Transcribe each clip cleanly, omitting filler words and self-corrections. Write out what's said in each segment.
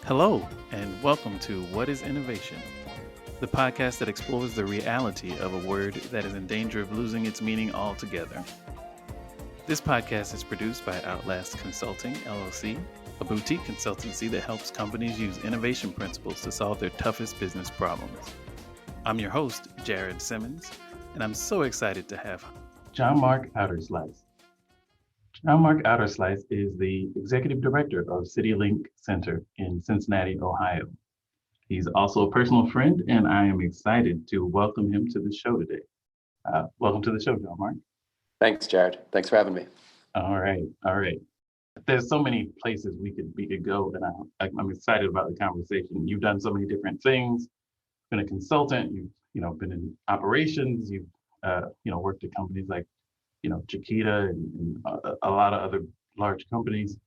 Hello, and welcome to What is Innovation, the podcast that explores the reality of a word that is in danger of losing its meaning altogether. This podcast is produced by Outlast Consulting, LLC, a boutique consultancy that helps companies use innovation principles to solve their toughest business problems. I'm your host, Jared Simmons, and I'm so excited to have Johnmark Oudersluys. Johnmark Oudersluys is the executive director of Citylink Center in Cincinnati, Ohio. He's also a personal friend, and I am excited to welcome him to the show today. Welcome to the show, Johnmark. Thanks, Jared. Thanks for having me. All right. There's so many places we could go, and I'm excited about the conversation. You've done so many different things. Been a consultant. You've been in operations. You've worked at companies like Chiquita and a lot of other large companies.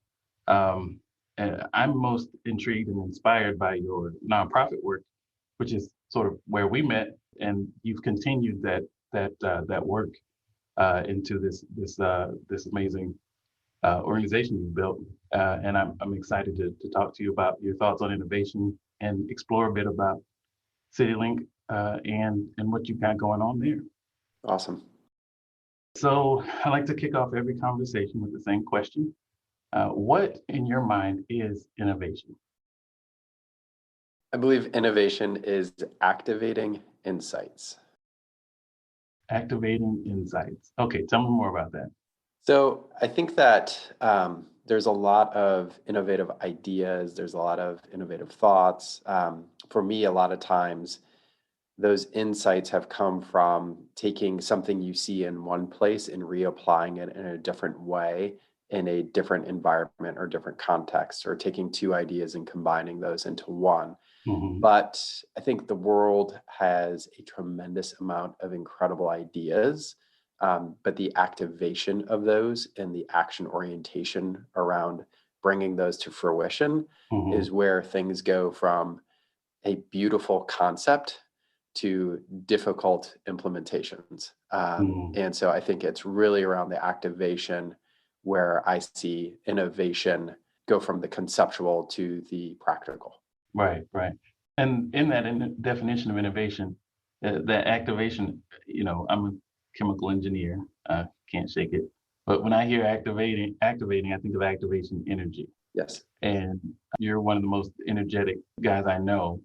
And I'm most intrigued and inspired by your nonprofit work, which is sort of where we met, and you've continued that work into this amazing organization you've built. And I'm excited to talk to you about your thoughts on innovation and explore a bit about Citylink and what you've got going on there. Awesome. So I like to kick off every conversation with the same question. What in your mind is innovation? I believe innovation is activating insights. Activating insights. Okay, tell me more about that. So I think that there's a lot of innovative ideas. There's a lot of innovative thoughts. For me, a lot of times, those insights have come from taking something you see in one place and reapplying it in a different way, in a different environment or different context, or taking two ideas and combining those into one. Mm-hmm. But I think the world has a tremendous amount of incredible ideas, but the activation of those and the action orientation around bringing those to fruition is where things go from a beautiful concept to difficult implementations. And so I think it's really around the activation where I see innovation go from the conceptual to the practical. Right. And in that definition of innovation, that activation, I'm a chemical engineer, can't shake it. But when I hear activating, I think of activation energy. Yes. And you're one of the most energetic guys I know.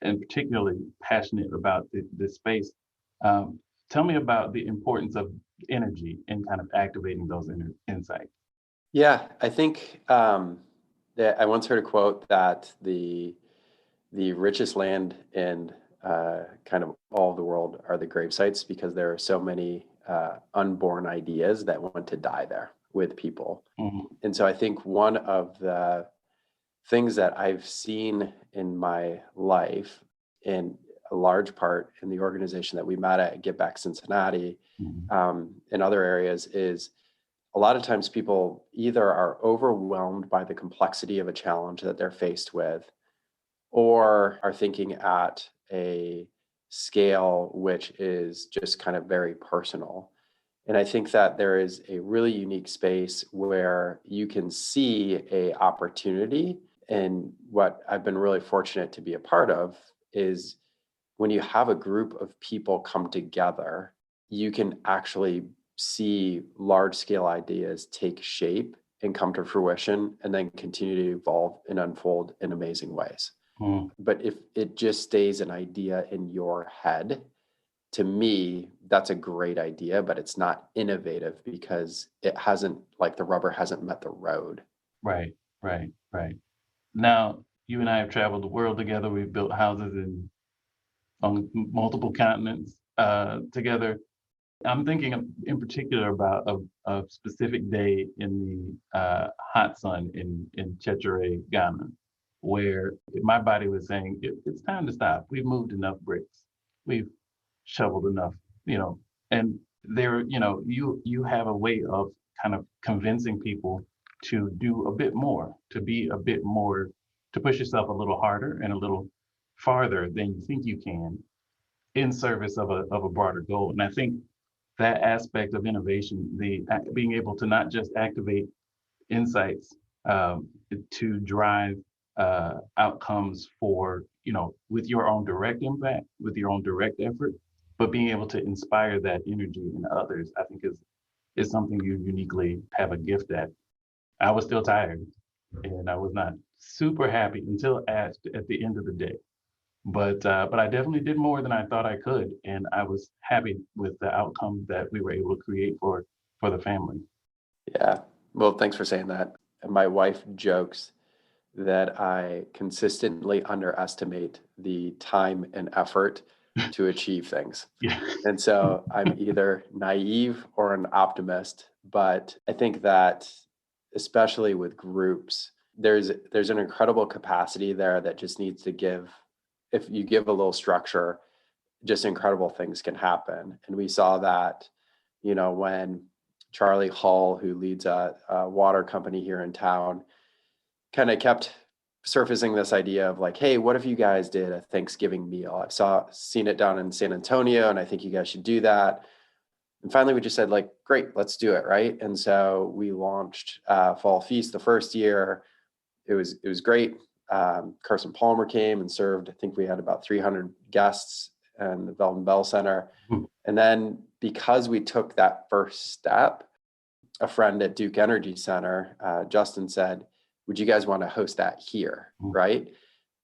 And particularly passionate about this space. Tell me about the importance of energy in kind of activating those insights. Yeah, I think that I once heard a quote that the richest land in kind of all of the world are the grave sites, because there are so many unborn ideas that want to die there with people. And so I think one of the things that I've seen in my life, in a large part in the organization that we met at Get Back Cincinnati, in other areas, is a lot of times people either are overwhelmed by the complexity of a challenge that they're faced with, or are thinking at a scale which is just kind of very personal. And I think that there is a really unique space where you can see a opportunity. And what I've been really fortunate to be a part of is when you have a group of people come together, you can actually see large scale ideas take shape and come to fruition, and then continue to evolve and unfold in amazing ways. But if it just stays an idea in your head, to me, that's a great idea, but it's not innovative because it hasn't, like the rubber hasn't met the road. Right. Now, you and I have traveled the world together. We've built houses on multiple continents together. I'm thinking in particular about a specific day in the hot sun in Chechire, Ghana, where my body was saying, it's time to stop. We've moved enough bricks. We've shoveled enough, and there, you have a way of kind of convincing people to do a bit more, to be a bit more, to push yourself a little harder and a little farther than you think you can in service of a broader goal. And I think that aspect of innovation, the being able to not just activate insights to drive outcomes for, with your own direct impact, with your own direct effort, but being able to inspire that energy in others, I think is something you uniquely have a gift at. I was still tired and I was not super happy until at the end of the day. But I definitely did more than I thought I could, and I was happy with the outcome that we were able to create for the family. Yeah. Well, thanks for saying that. My wife jokes that I consistently underestimate the time and effort to achieve things. Yeah. And so I'm either naive or an optimist, but I think that especially with groups, there's an incredible capacity there that just needs to give, if you give a little structure, just incredible things can happen. And we saw that, when Charlie Hall, who leads a water company here in town, kind of kept surfacing this idea of like, hey, what if you guys did a Thanksgiving meal? Seen it down in San Antonio, and I think you guys should do that. And finally, we just said like, great, let's do it, right? And so we launched Fall Feast the first year. It was great. Carson Palmer came and served. I think we had about 300 guests in the Belden Bell Center. And then because we took that first step, a friend at Duke Energy Center, Justin, said, would you guys want to host that here, right?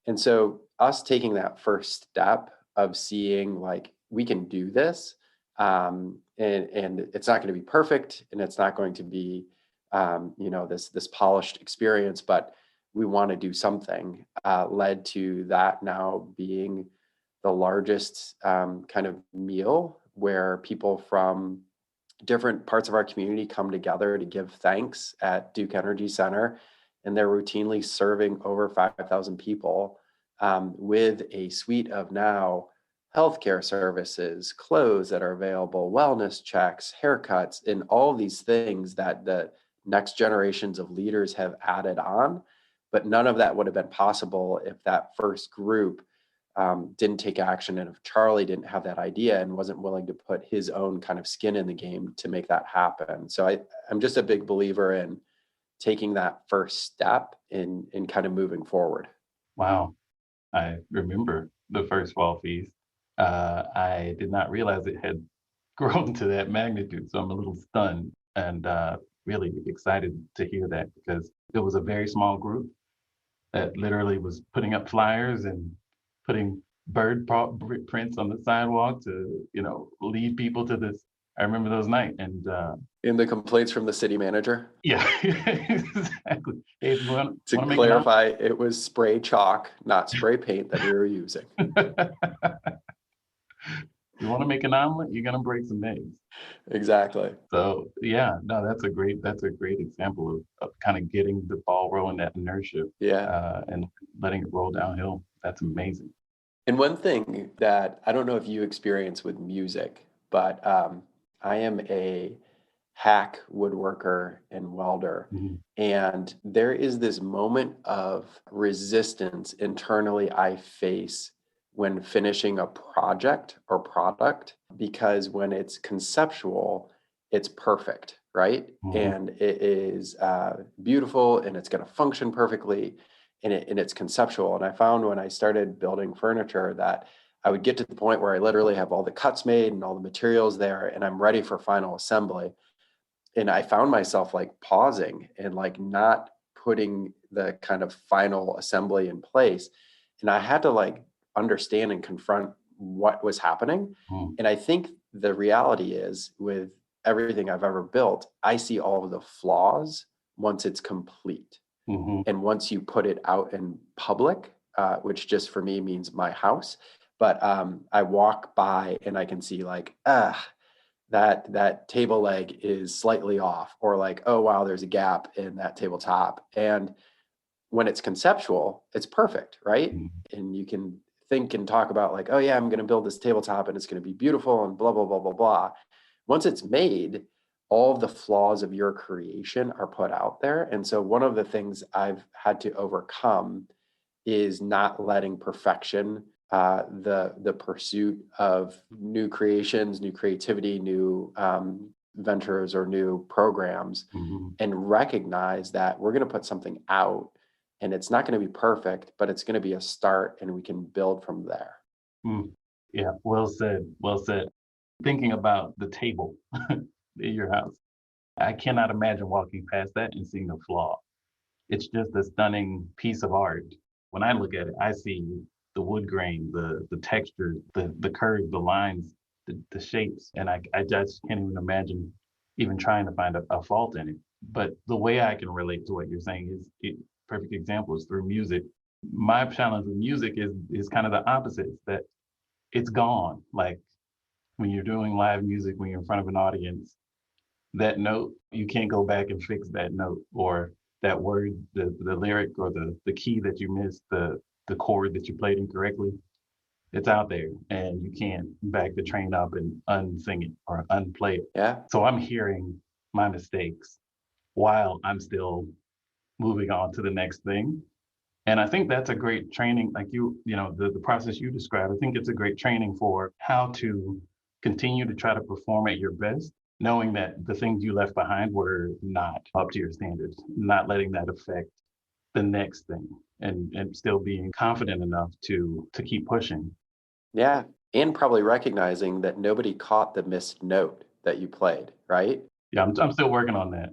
And so us taking that first step of seeing like, we can do this, and it's not going to be perfect, and it's not going to be, this polished experience, but we want to do something, led to that now being the largest kind of meal where people from different parts of our community come together to give thanks at Duke Energy Center. And they're routinely serving over 5,000 people with a suite of now healthcare services, clothes that are available, wellness checks, haircuts, and all these things that the next generations of leaders have added on. But none of that would have been possible if that first group didn't take action, and if Charlie didn't have that idea and wasn't willing to put his own kind of skin in the game to make that happen. So I'm just a big believer in taking that first step in kind of moving forward. Wow. I remember the first Fall Feast. I did not realize it had grown to that magnitude. So I'm a little stunned and really excited to hear that, because it was a very small group that literally was putting up flyers and putting prints on the sidewalk to, lead people to this. I remember those nights. And in the complaints from the city manager. Yeah, exactly. Hey, to clarify, it was spray chalk, not spray paint that we were using. You want to make an omelet, you're gonna break some eggs. Exactly. So yeah, no, that's a great example of kind of getting the ball rolling, that inertia, and letting it roll downhill. That's amazing. And one thing that I don't know if you experience with music, but I am a hack woodworker and welder. Mm-hmm. And there is this moment of resistance internally I face when finishing a project or product, because when it's conceptual, it's perfect, right? Mm-hmm. And it is beautiful, and it's going to function perfectly, and it's conceptual. And I found when I started building furniture that I would get to the point where I literally have all the cuts made and all the materials there, and I'm ready for final assembly. And I found myself like pausing and like not putting the kind of final assembly in place. And I had to like understand and confront what was happening. And I think the reality is, with everything I've ever built, I see all of the flaws once it's complete. Mm-hmm. And once you put it out in public, which just for me means my house, but I walk by and I can see like, that table leg is slightly off, or like, oh, wow, there's a gap in that tabletop. And when it's conceptual, it's perfect, right? Mm-hmm. And you can think and talk about like, oh yeah, I'm going to build this tabletop and it's going to be beautiful and blah, blah, blah, blah, blah. Once it's made, all of the flaws of your creation are put out there. And so one of the things I've had to overcome is not letting perfection, the pursuit of new creations, new creativity, new ventures or new programs, Mm-hmm. and recognize that we're going to put something out, and it's not going to be perfect, but it's going to be a start, and we can build from there. Mm. Yeah, well said. Well said. Thinking about the table in your house, I cannot imagine walking past that and seeing a flaw. It's just a stunning piece of art. When I look at it, I see the wood grain, the texture, the curves, the lines, the shapes, and I just can't even imagine even trying to find a fault in it. But the way I can relate to what you're saying perfect example is through music. My challenge with music is kind of the opposite. It's that it's gone. Like when you're doing live music, when you're in front of an audience, that note, you can't go back and fix that note or that word, the lyric or the key that you missed, the chord that you played incorrectly. It's out there and you can't back the train up and unsing it or unplay it. Yeah. So I'm hearing my mistakes while I'm still moving on to the next thing. And I think that's a great training, like the process you described, I think it's a great training for how to continue to try to perform at your best, knowing that the things you left behind were not up to your standards, not letting that affect the next thing and still being confident enough to keep pushing. Yeah. And probably recognizing that nobody caught the missed note that you played, right? Yeah, I'm still working on that.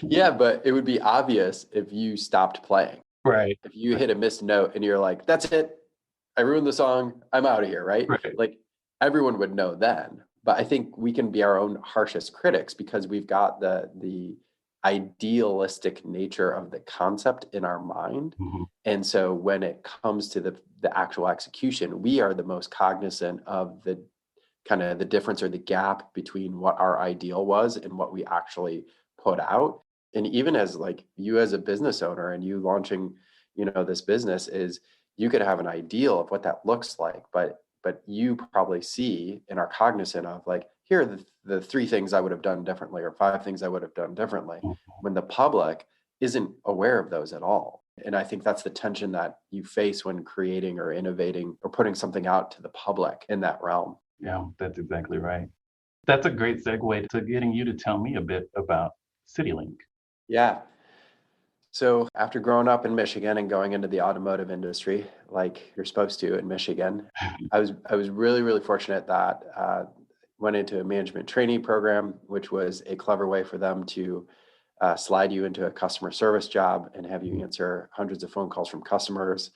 Yeah, but it would be obvious if you stopped playing. Right. If you hit a missed note and you're like, that's it, I ruined the song, I'm out of here, right? Right. Like everyone would know then. But I think we can be our own harshest critics because we've got the idealistic nature of the concept in our mind. Mhm. And so when it comes to the actual execution, we are the most cognizant of the kind of the difference or the gap between what our ideal was and what we actually put out. And even as like you as a business owner and you launching, this business is you could have an ideal of what that looks like, but you probably see and are cognizant of like, here are the three things I would have done differently or five things I would have done differently, when the public isn't aware of those at all. And I think that's the tension that you face when creating or innovating or putting something out to the public in that realm. Yeah, that's exactly right. That's a great segue to getting you to tell me a bit about Citylink. Yeah. So after growing up in Michigan and going into the automotive industry, like you're supposed to in Michigan, I was really, really fortunate that went into a management training program, which was a clever way for them to slide you into a customer service job and have you answer hundreds of phone calls from customers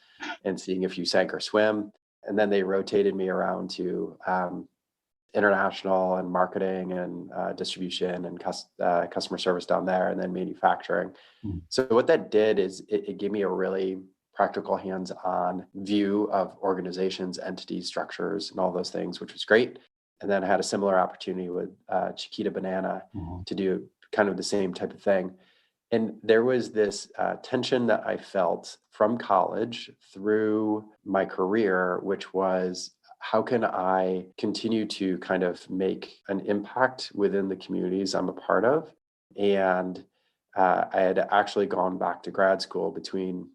and seeing if you sank or swim. And then they rotated me around to international and marketing and distribution and customer service down there, and then manufacturing. Mm. So what that did is it gave me a really practical hands-on view of organizations, entities, structures, and all those things, which was great. And then I had a similar opportunity with Chiquita Banana Mhm. to do kind of the same type of thing. And there was this tension that I felt from college through my career, which was how can I continue to kind of make an impact within the communities I'm a part of? And I had actually gone back to grad school between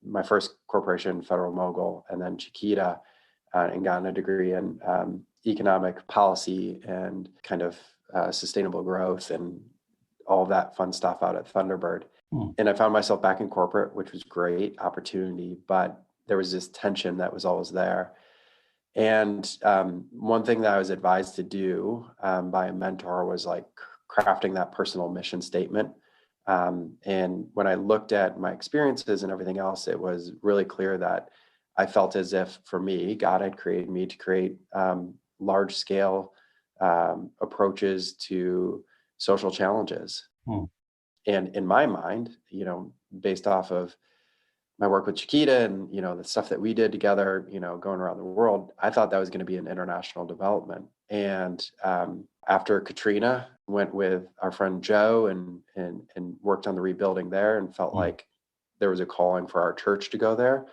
my first corporation, Federal Mogul, and then Chiquita, and gotten a degree in economic policy and kind of sustainable growth and all that fun stuff out at Thunderbird. Mm. And I found myself back in corporate, which was great opportunity, but there was this tension that was always there. And one thing that I was advised to do by a mentor was like crafting that personal mission statement. And when I looked at my experiences and everything else, it was really clear that I felt as if for me, God had created me to create large scale approaches to social challenges. Mm. And in my mind, based off of my work with Chiquita and, the stuff that we did together, going around the world, I thought that was going to be an international development. And after Katrina, went with our friend Joe and worked on the rebuilding there and felt like there was a calling for our church to go there.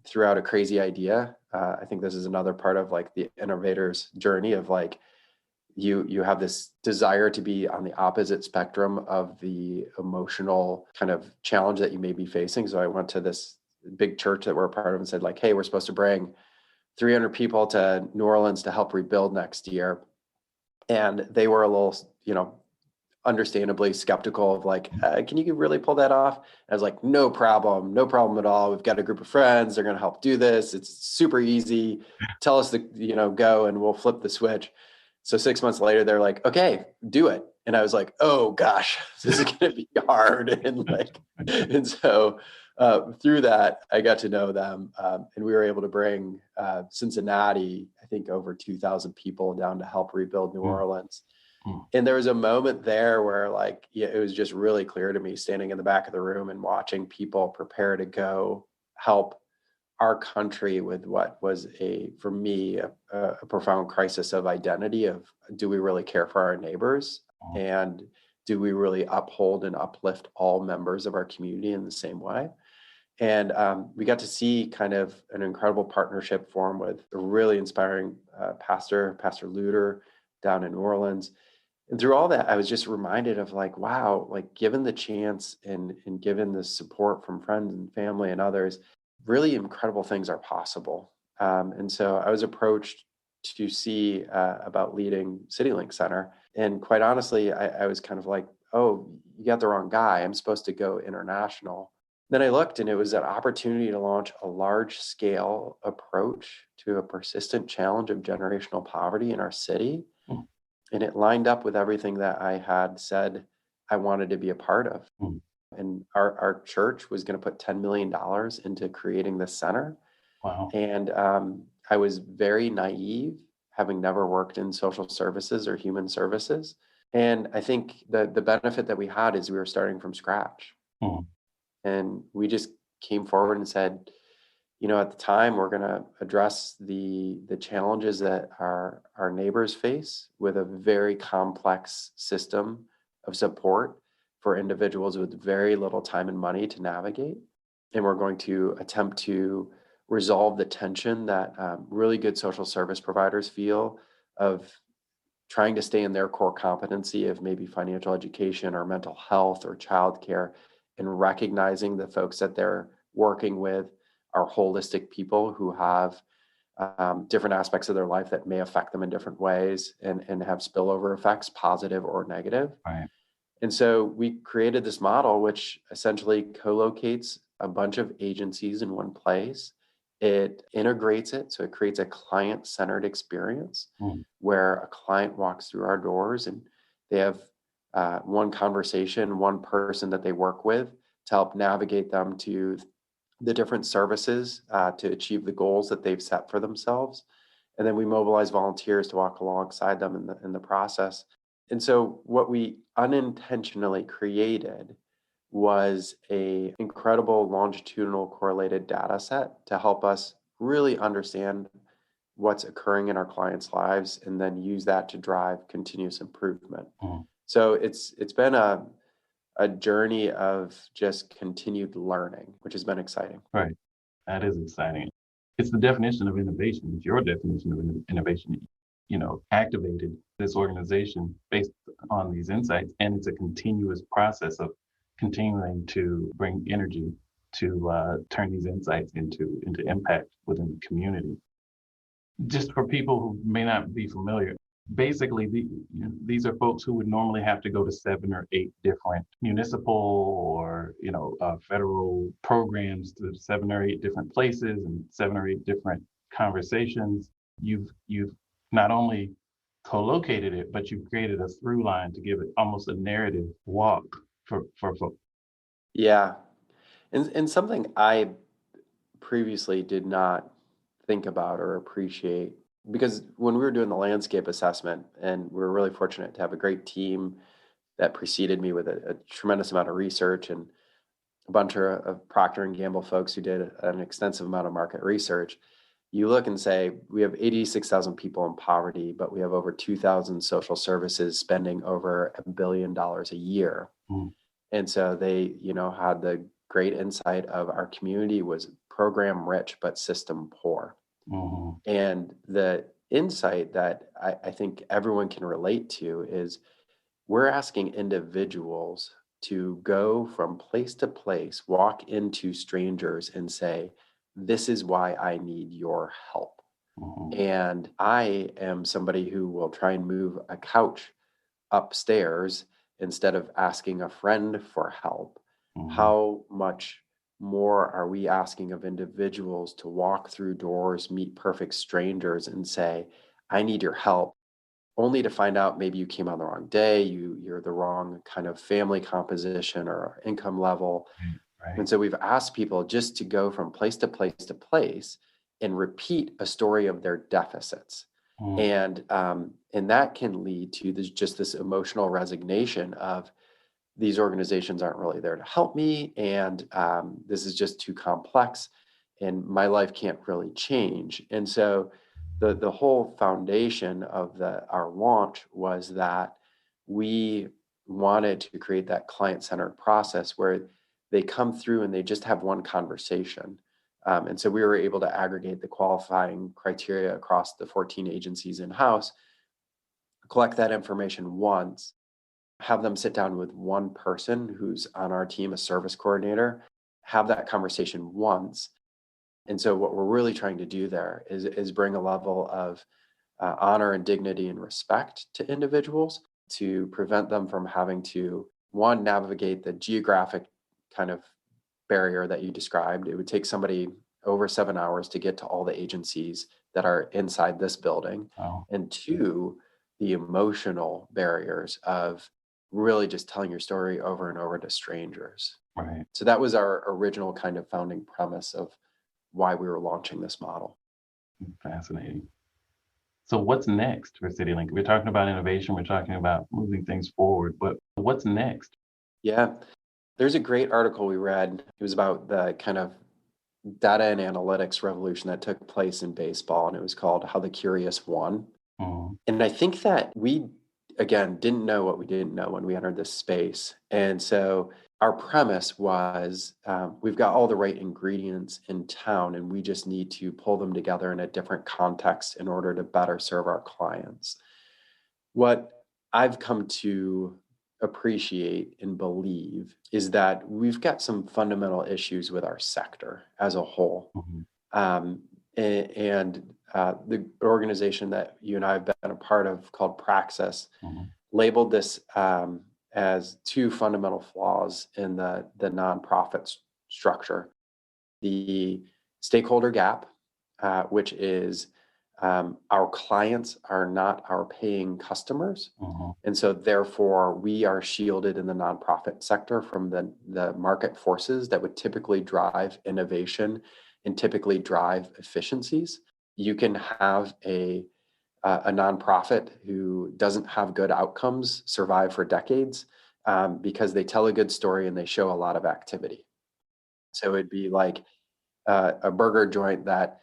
Threw out a crazy idea. I think this is another part of like the innovators journey of like, you have this desire to be on the opposite spectrum of the emotional kind of challenge that you may be facing. So I went to this big church that we're a part of and said like, hey, we're supposed to bring 300 people to New Orleans to help rebuild next year. And they were a little, understandably skeptical of like, can you really pull that off? And I was like, no problem at all. We've got a group of friends. They're going to help do this. It's super easy. Tell us to, go and we'll flip the switch. So 6 months later, they're like, okay, do it. And I was like, oh gosh, this is going to be hard. And so through that, I got to know them. And we were able to bring Cincinnati, I think over 2,000 people down to help rebuild New Orleans. And there was a moment there where it was just really clear to me standing in the back of the room and watching people prepare to go help our country with what was for me, a profound crisis of identity of, do we really care for our neighbors? And do we really uphold and uplift all members of our community in the same way? And we got to see kind of an incredible partnership form with a really inspiring Pastor Luter down in New Orleans. And through all that, I was just reminded of wow, given the chance and given the support from friends and family and others, really incredible things are possible. And so I was approached to see about leading Citylink Center. And quite honestly, I was kind of like, oh, you got the wrong guy. I'm supposed to go international. Then I looked, and it was an opportunity to launch a large scale approach to a persistent challenge of generational poverty in our city. And it lined up with everything that I had said I wanted to be a part of. And our church was going to put $10 million into creating this center. Wow. And I was very naive, having never worked in social services or human services. And I think the benefit that we had is we were starting from scratch. And we just came forward and said, at the time, we're going to address the challenges that our neighbors face with a very complex system of support for individuals with very little time and money to navigate. And we're going to attempt to resolve the tension that really good social service providers feel of trying to stay in their core competency of maybe financial education or mental health or childcare, and recognizing the folks that they're working with are holistic people who have different aspects of their life that may affect them in different ways and have spillover effects, positive or negative. Right. And so we created this model, which essentially co-locates a bunch of agencies in one place. It integrates it, so it creates a client-centered experience where a client walks through our doors and they have one conversation, one person that they work with to help navigate them to the different services to achieve the goals that they've set for themselves. And then we mobilize volunteers to walk alongside them in the process. And so what we unintentionally created was a incredible longitudinal correlated data set to help us really understand what's occurring in our clients' lives and then use that to drive continuous improvement. So it's been a journey of just continued learning, which has been exciting. Right. That is exciting. It's the definition of innovation. It's your definition of innovation. Activated this organization based on these insights, and it's a continuous process of continuing to bring energy to turn these insights into impact within the community. Just for people who may not be familiar, basically these are folks who would normally have to go to 7 or 8 different municipal or federal programs to 7 or 8 different places and 7 or 8 different conversations. You've not only co-located it, but you've created a through line to give it almost a narrative walk for folks. Yeah. And something I previously did not think about or appreciate, because when we were doing the landscape assessment, and we were really fortunate to have a great team that preceded me with a tremendous amount of research and a bunch of Procter and Gamble folks who did an extensive amount of market research. You look and say, we have 86,000 people in poverty, but we have over 2,000 social services spending over $1 billion a year. And so they, had the great insight of our community was program rich, but system poor. And the insight that I think everyone can relate to is we're asking individuals to go from place to place, walk into strangers and say, this is why I need your help. And I am somebody who will try and move a couch upstairs instead of asking a friend for help, Mhm. how much more are we asking of individuals to walk through doors, meet perfect strangers, and say, I need your help, only to find out maybe you came on the wrong day, you're the wrong kind of family composition or income level. Right. And so we've asked people just to go from place to place to place and repeat a story of their deficits. Mm. And that can lead to just this emotional resignation of these organizations aren't really there to help me, and this is just too complex, and my life can't really change. And so the whole foundation of our launch was that we wanted to create that client-centered process where they come through and they just have one conversation. And so we were able to aggregate the qualifying criteria across the 14 agencies in-house, collect that information once, have them sit down with one person who's on our team, a service coordinator, have that conversation once. And so what we're really trying to do there is bring a level of honor and dignity and respect to individuals to prevent them from having to, one, navigate the geographic kind of barrier that you described. It would take somebody over 7 hours to get to all the agencies that are inside this building. Oh, And two, the emotional barriers of really just telling your story over and over to strangers. right. So that was our original kind of founding premise of why we were launching this model. Fascinating. So what's next for Citylink? We're talking about innovation, we're talking about moving things forward, but what's next? Yeah, there's a great article we read. It was about the kind of data and analytics revolution that took place in baseball, and it was called How the Curious Won. Mhm. And I think that we, again, didn't know what we didn't know when we entered this space. And so our premise was we've got all the right ingredients in town, and we just need to pull them together in a different context in order to better serve our clients. What I've come to appreciate and believe is that we've got some fundamental issues with our sector as a whole. Mhm. Um, and the organization that you and I have been a part of, called Praxis, Mhm. labeled this as two fundamental flaws in the nonprofit structure: the stakeholder gap, which is our clients are not our paying customers. Mhm. And so therefore we are shielded in the nonprofit sector from the market forces that would typically drive innovation and typically drive efficiencies. You can have a nonprofit who doesn't have good outcomes survive for decades because they tell a good story and they show a lot of activity. So it'd be like a burger joint that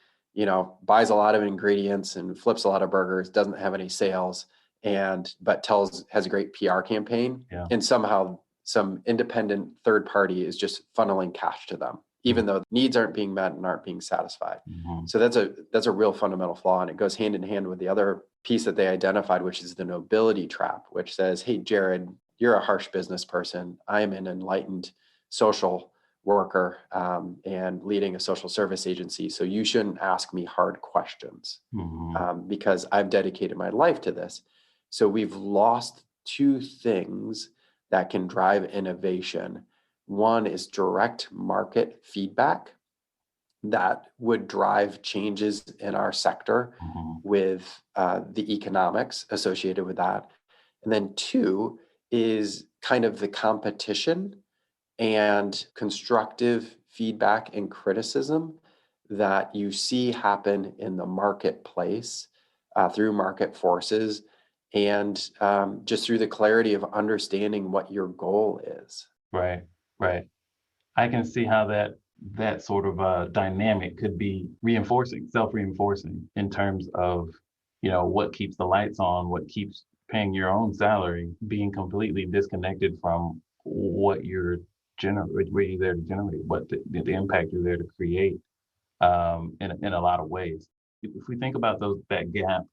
buys a lot of ingredients and flips a lot of burgers, doesn't have any sales, and but has a great PR campaign, Yeah. and somehow some independent third party is just funneling cash to them, even though needs aren't being met and aren't being satisfied. Mhm. So that's a real fundamental flaw, and it goes hand in hand with the other piece that they identified, which is the nobility trap, which says, "Hey, Jared, you're a harsh business person. I am an enlightened social worker and leading a social service agency. So you shouldn't ask me hard questions Mhm. because I've dedicated my life to this." So we've lost two things that can drive innovation. One is direct market feedback that would drive changes in our sector Mhm. with the economics associated with that. And then two is kind of the competition and constructive feedback and criticism that you see happen in the marketplace through market forces and just through the clarity of understanding what your goal is. Right. Right. I can see how that sort of dynamic could be reinforcing, self-reinforcing in terms of, what keeps the lights on, what keeps paying your own salary, being completely disconnected from what you're what you're there to generate, what the impact you're there to create, in a lot of ways. If we think about that gap,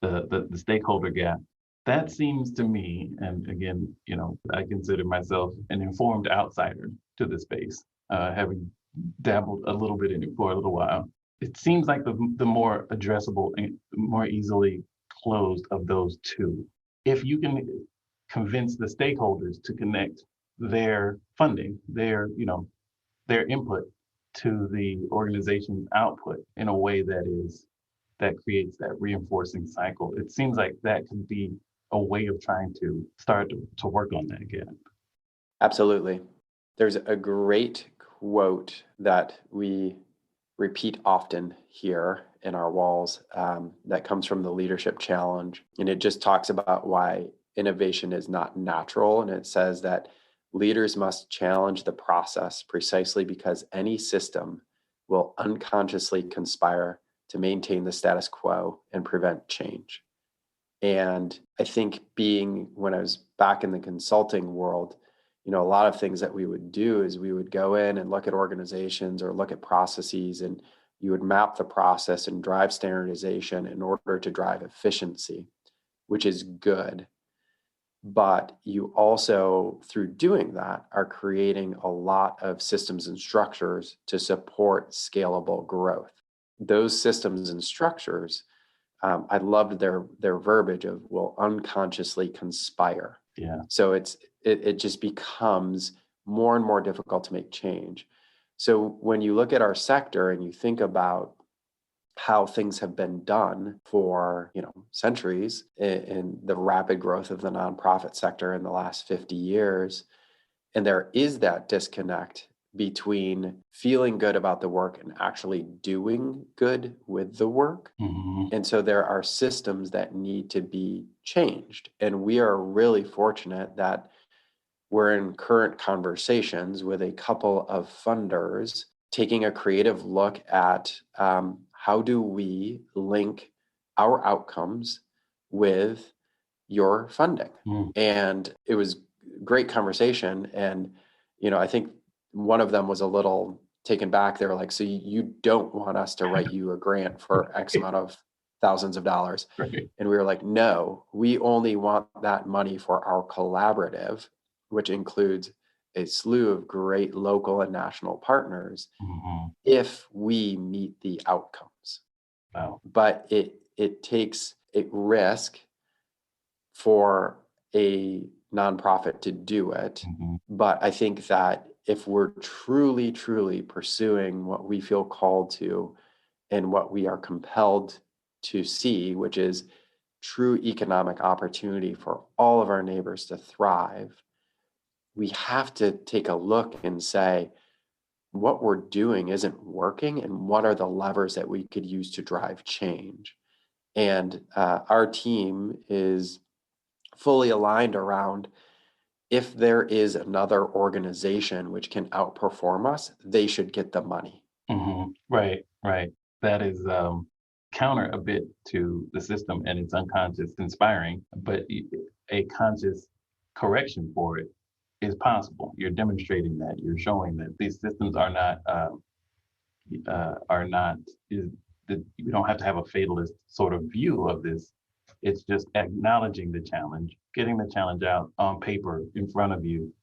the stakeholder gap, that seems to me, and again, I consider myself an informed outsider to the space, having dabbled a little bit in it for a little while. It seems like the more addressable and more easily closed of those two. If you can convince the stakeholders to connect their funding, their input to the organization's output in a way that creates that reinforcing cycle. It seems like that could be a way of trying to start to work on that again. Absolutely. There's a great quote that we repeat often here in our walls that comes from the Leadership Challenge. And it just talks about why innovation is not natural. And it says that leaders must challenge the process precisely because any system will unconsciously conspire to maintain the status quo and prevent change. And I think when I was back in the consulting world, a lot of things that we would do is we would go in and look at organizations or look at processes, and you would map the process and drive standardization in order to drive efficiency, which is good. But you also, through doing that, are creating a lot of systems and structures to support scalable growth. Those systems and structures, I loved their verbiage of will unconsciously conspire. Yeah. So it just becomes more and more difficult to make change. So when you look at our sector and you think about how things have been done for centuries in the rapid growth of the nonprofit sector in the last 50 years, and there is that disconnect between feeling good about the work and actually doing good with the work. Mm-hmm. And so there are systems that need to be changed. And we are really fortunate that we're in current conversations with a couple of funders taking a creative look at how do we link our outcomes with your funding. Mm. And it was great conversation. And, I think one of them was a little taken back. They were like, so you don't want us to write you a grant for X amount of thousands of dollars. Right. And we were like, no, we only want that money for our collaborative, which includes a slew of great local and national partners, Mm-hmm. if we meet the outcomes. Wow. But it takes a risk for a nonprofit to do it. Mm-hmm. But I think that if we're truly, truly pursuing what we feel called to and what we are compelled to see, which is true economic opportunity for all of our neighbors to thrive, we have to take a look and say, what we're doing isn't working, and what are the levers that we could use to drive change? And our team is fully aligned around, if there is another organization which can outperform us, they should get the money. Mm-hmm. Right. That is counter a bit to the system and its unconscious conspiring, but a conscious correction for it is possible. You're demonstrating that. You're showing that these systems are not is that you don't have to have a fatalist sort of view of this. It's just acknowledging the challenge, getting the challenge out on paper in front of you,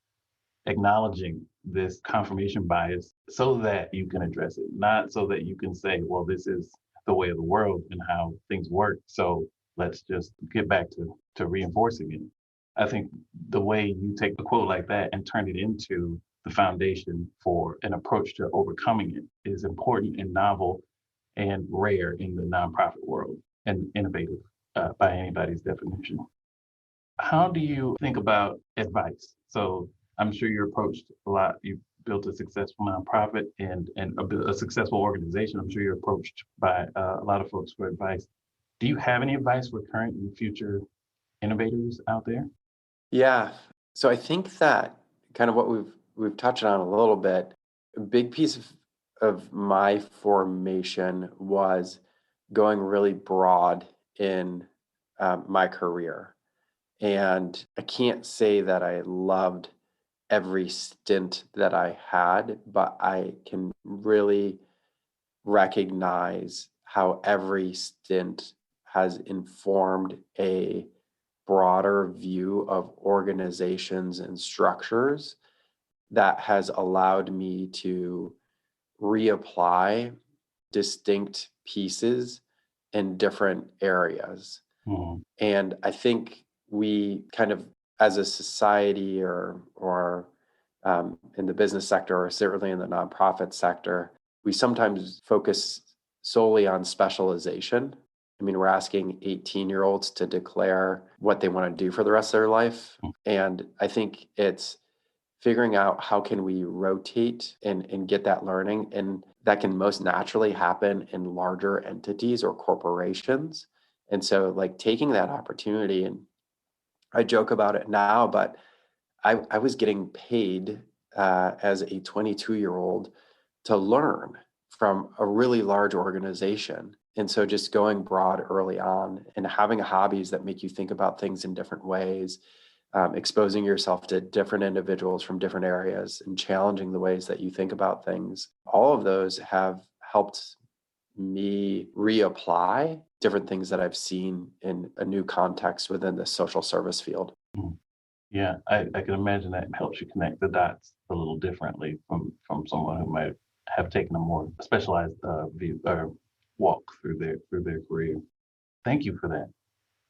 acknowledging this confirmation bias so that you can address it, not so that you can say, well, this is the way of the world and how things work. So let's just get back to reinforcing it. I think the way you take a quote like that and turn it into the foundation for an approach to overcoming it is important and novel and rare in the nonprofit world and innovative by anybody's definition. How do you think about advice? So I'm sure you're approached a lot. You've built a successful nonprofit and a successful organization. I'm sure you're approached by a lot of folks for advice. Do you have any advice for current and future innovators out there? Yeah. So I think that kind of what we've touched on a little bit, a big piece of my formation was going really broad in my career. And I can't say that I loved every stint that I had, but I can really recognize how every stint has informed a broader view of organizations and structures that has allowed me to reapply distinct pieces in different areas. Mhm. And I think we kind of as a society or in the business sector, or certainly in the nonprofit sector, we sometimes focus solely on specialization. I mean, we're asking 18-year-olds to declare what they want to do for the rest of their life. And I think it's figuring out how can we rotate and get that learning. And that can most naturally happen in larger entities or corporations. And so like taking that opportunity, and I joke about it now, but I was getting paid as a 22-year-old to learn from a really large organization. And so just going broad early on and having hobbies that make you think about things in different ways, exposing yourself to different individuals from different areas and challenging the ways that you think about things. All of those have helped me reapply different things that I've seen in a new context within the social service field. Mhm. Yeah, I can imagine that helps you connect the dots a little differently from someone who might have taken a more specialized view or walk through their career. Thank you for that.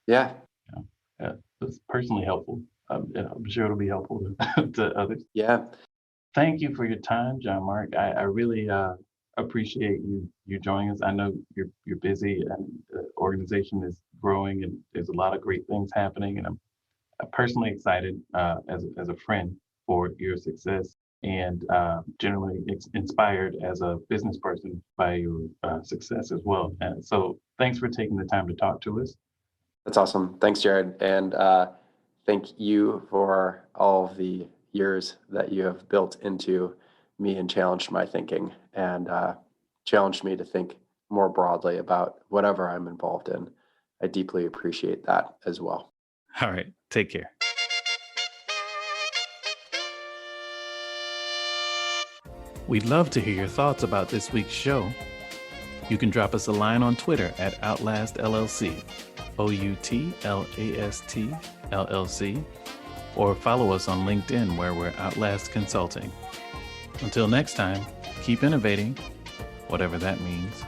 Yeah. Yeah, yeah, it's personally helpful. And I'm sure it'll be helpful to, to others. Yeah. Thank you for your time, John Mark. I really appreciate you joining us. I know you're busy and the organization is growing and there's a lot of great things happening. And I'm personally excited as a friend for your success and generally inspired as a business person by your success as well. And so thanks for taking the time to talk to us. That's awesome. Thanks, Jared. And thank you for all of the years that you have built into me and challenged my thinking and challenged me to think more broadly about whatever I'm involved in. I deeply appreciate that as well. All right. Take care. We'd love to hear your thoughts about this week's show. You can drop us a line on Twitter at Outlast LLC, OUTLAST LLC, or follow us on LinkedIn where we're Outlast Consulting. Until next time, keep innovating, whatever that means.